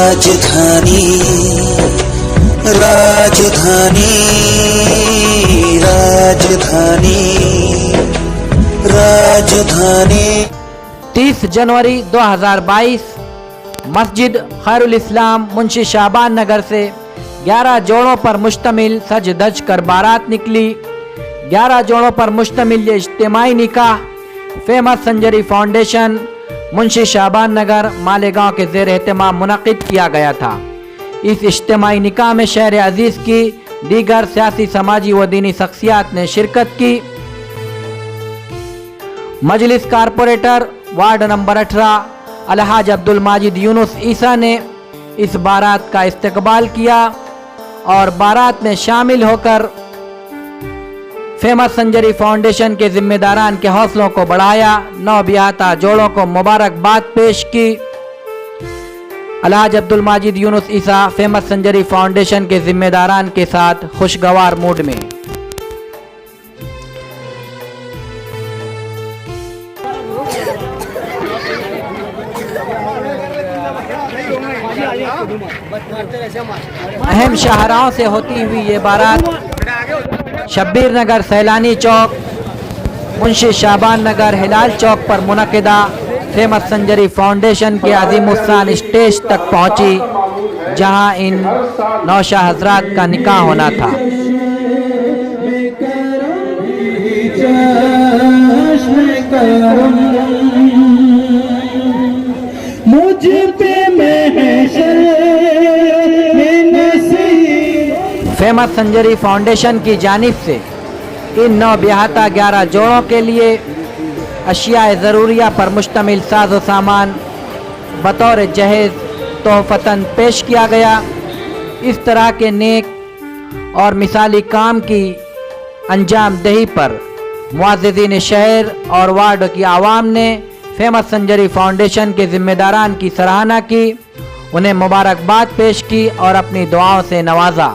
राजधानी राजधानी राजधानी राजधानी 30 जनवरी 2022 मस्जिद खैरुल इस्लाम मुंशी शाबान नगर से 11 जोड़ों पर मुश्तमिल सज धज कर बारात निकली। 11 जोड़ों पर मुश्तमिल ये इज्तिमाई निकाह फेमस संजरी फाउंडेशन मुंशी शाबान नगर मालेगांव के ज़ेर एहतमाम मुनक़िद किया गया था। इस इज्तिमाई निकाह में शहर अजीज़ की दीगर सियासी, समाजी व दीनी शख्सियात ने शिरकत की। Majlis corporator ward number 18 Alhaj Abdul Majid Yunus Isa ने इस बारात का इस्तकबाल किया और बारात में शामिल होकर फेमस संजरी फाउंडेशन के जिम्मेदारान के हौसलों को बढ़ाया। नौबियाता जोड़ों को मुबारकबाद पेश की। अलहाज अब्दुल माजिद यूनुस ईसा फेमस संजरी फाउंडेशन के जिम्मेदारान के साथ खुशगवार मूड में। अहम शाहराहों से होती हुई ये बारात शब्बीर नगर, सैलानी चौक, मुंशी शाबान नगर, हिलाल चौक पर मुनक़िदा फेमस संजरी फाउंडेशन के अज़ीमुस्सान स्टेज तक पहुंची, जहां इन नौशा हजरात का निकाह होना था। फेमस संजरी फाउंडेशन की जानिब से इन नौबियाता 11 जोड़ों के लिए अशियाए ज़रूरिया पर मुश्तमिल साजो सामान बतौर जहेज़ तोहफ़तन पेश किया गया। इस तरह के नेक और मिसाली काम की अंजाम दही पर मुअज़्ज़िज़ीन शहर और वार्ड की आवाम ने फेमस संजरी फाउंडेशन के ज़िम्मेदारान की सराहना की, उन्हें मुबारकबाद पेश की और अपनी दुआओं से नवाजा।